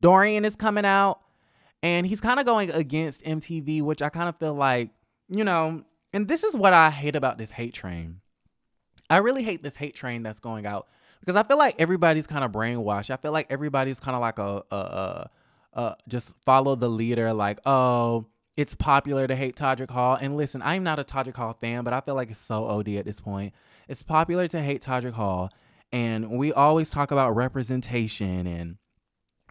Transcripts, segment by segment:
Dorian is coming out, and he's kind of going against MTV, which I kind of feel like, and this is what I hate about this hate train. I really hate this hate train that's going out because I feel like everybody's kind of brainwashed. I feel like everybody's kind of like just follow the leader. Like, oh, it's popular to hate Todrick Hall. And listen, I'm not a Todrick Hall fan, but I feel like it's so OD at this point. It's popular to hate Todrick Hall. And we always talk about representation and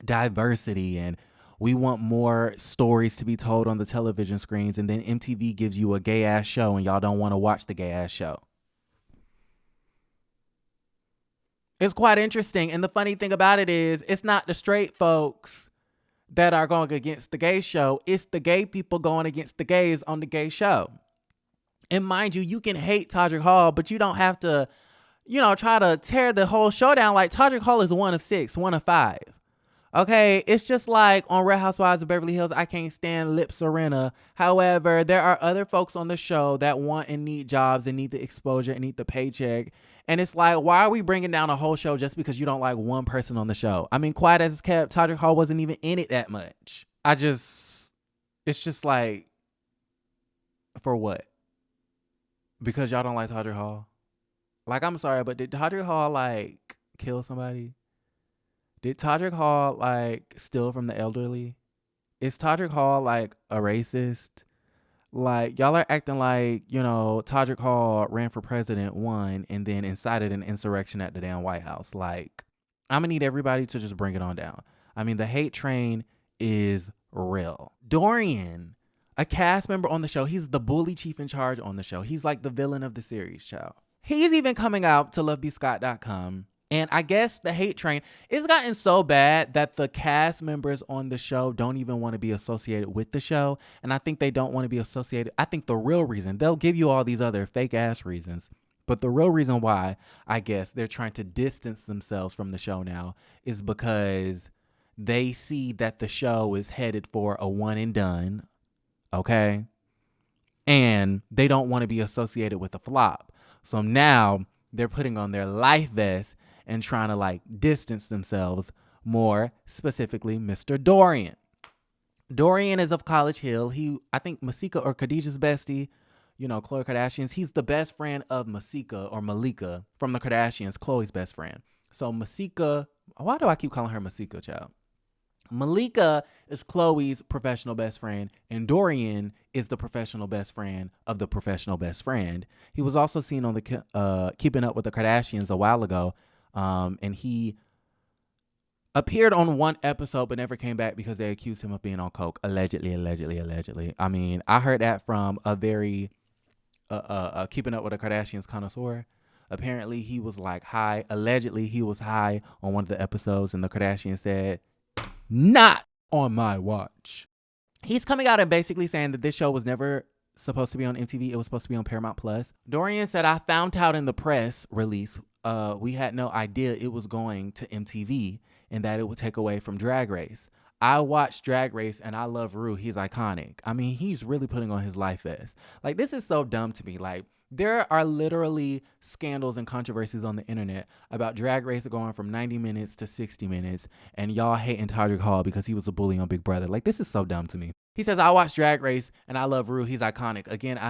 diversity, and we want more stories to be told on the television screens. And then MTV gives you a gay ass show and y'all don't want to watch the gay ass show. It's quite interesting. And the funny thing about it is it's not the straight folks that are going against the gay show. It's the gay people going against the gays on the gay show. And mind you, you can hate Todrick Hall, but you don't have to, try to tear the whole show down. Like, Todrick Hall is 1 of 6, 1 of 5. Okay, it's just like on Real Housewives of Beverly Hills, I can't stand Lip Serena. However, there are other folks on the show that want and need jobs and need the exposure and need the paycheck. And it's like, why are we bringing down a whole show just because you don't like one person on the show? I mean, quiet as it's kept, Todrick Hall wasn't even in it that much. It's just like, for what? Because y'all don't like Todrick Hall? Like, I'm sorry, but did Todrick Hall, like, kill somebody? Did Todrick Hall, like, steal from the elderly? Is Todrick Hall, like, a racist? Like, y'all are acting like, Todrick Hall ran for president, won, and then incited an insurrection at the damn White House. Like, I'm gonna need everybody to just bring it on down. I mean, the hate train is real. Dorian, a cast member on the show, he's the bully chief in charge on the show. He's like the villain of the series show. He's even coming out to lovebscott.com. And I guess the hate train, it's gotten so bad that the cast members on the show don't even want to be associated with the show. And I think they don't want to be associated. I think the real reason, they'll give you all these other fake ass reasons, but the real reason why I guess they're trying to distance themselves from the show now is because they see that the show is headed for a one and done. Okay. And they don't want to be associated with a flop. So now they're putting on their life vest and trying to like distance themselves, more specifically Mr. Dorian. Dorian is of College Hill. I think Masika or Khadijah's bestie, Khloe Kardashian's. He's the best friend of Masika or Malika from the Kardashians, Khloe's best friend. So Masika, why do I keep calling her Masika, child? Malika is Khloe's professional best friend, and Dorian is the professional best friend of the professional best friend. He was also seen on the Keeping Up with the Kardashians a while ago. And he appeared on one episode but never came back because they accused him of being on coke. Allegedly. I mean, I heard that from a very Keeping Up with the Kardashians connoisseur. Apparently he was like high. Allegedly he was high on one of the episodes, and the Kardashians said, "Not on my watch." He's coming out and basically saying that this show was never supposed to be on MTV. It was supposed to be on Paramount Plus. Dorian said, "I found out in the press release, we had no idea it was going to MTV and that it would take away from Drag Race. I watched Drag Race and I love RHOA. He's iconic." I mean, he's really putting on his life vest. Like, this is so dumb to me. Like, there are literally scandals and controversies on the internet about Drag Race going from 90 minutes to 60 minutes, and y'all hating Todrick Hall because he was a bully on Big Brother. Like, this is so dumb to me. He says, "I watched Drag Race and I love RHOA. He's iconic. Again, I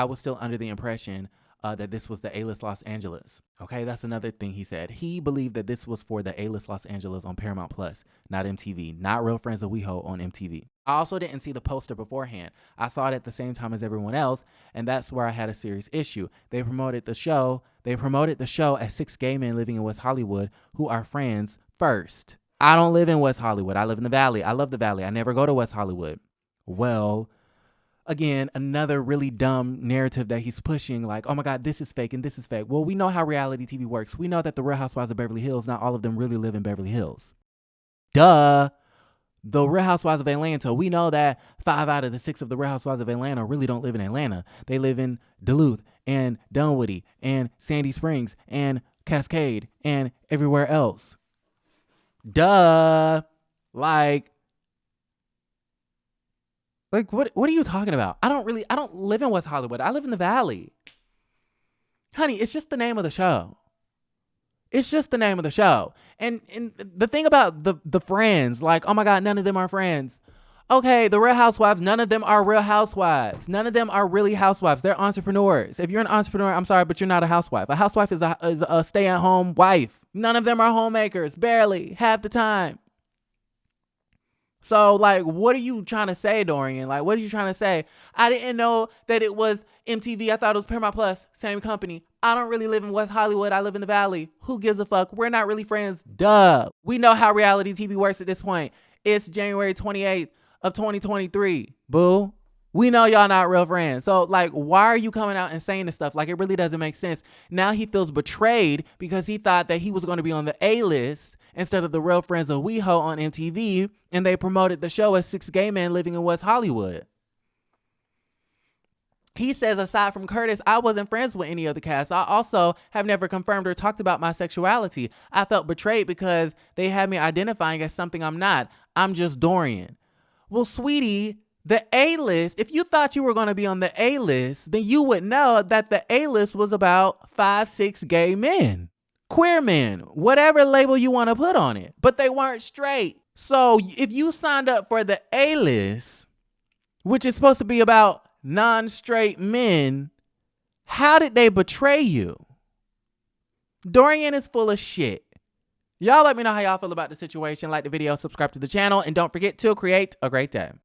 was still under the impression that this was the A-list Los Angeles." Okay, that's another thing he said. He believed that this was for the A-list Los Angeles on Paramount Plus, not MTV, not Real Friends of WeHo on MTV. I also didn't see the poster beforehand. I saw it at the same time as everyone else, and that's where I had a serious issue. They promoted the show as 6 gay men living in West Hollywood who are friends first. I don't live in West Hollywood. I live in the Valley. I love the Valley. I never go to West Hollywood. Well, again, another really dumb narrative that he's pushing, like, oh my God, this is fake and this is fake. Well, we know how reality TV works. We know that the Real Housewives of Beverly Hills, not all of them really live in Beverly Hills. Duh. The Real Housewives of Atlanta, we know that 5 out of the 6 of the Real Housewives of Atlanta really don't live in Atlanta. They live in Duluth and Dunwoody and Sandy Springs and Cascade and everywhere else. Duh. Like, what are you talking about? I don't live in West Hollywood. I live in the Valley. Honey, it's just the name of the show. It's just the name of the show. And the thing about the friends, like, oh my God, none of them are friends. Okay, the Real Housewives, none of them are real housewives. None of them are really housewives. They're entrepreneurs. If you're an entrepreneur, I'm sorry, but you're not a housewife. A housewife is a stay-at-home wife. None of them are homemakers, barely, half the time. So, like, what are you trying to say, Dorian? Like, what are you trying to say? I didn't know that it was MTV. I thought it was Paramount Plus, same company. I don't really live in West Hollywood. I live in the Valley. Who gives a fuck? We're not really friends. Duh. We know how reality TV works at this point. It's January 28th of 2023. Boo. We know y'all not real friends. So, like, why are you coming out and saying this stuff? Like, it really doesn't make sense. Now he feels betrayed because he thought that he was going to be on the A-list instead of the Real Friends of WeHo on MTV, and they promoted the show as 6 gay men living in West Hollywood. He says, aside from Curtis, I wasn't friends with any of the cast. I also have never confirmed or talked about my sexuality. I felt betrayed because they had me identifying as something I'm not. I'm just Dorian. Well, sweetie, the A-list, if you thought you were going to be on the A-list, then you would know that the A-list was about 5, 6 gay men. Queer men, whatever label you want to put on it, but they weren't straight. So if you signed up for the A-list, which is supposed to be about non-straight men, how did they betray you? Dorian is full of shit. Y'all let me know how y'all feel about the situation. Like the video, subscribe to the channel, and don't forget to create a great day.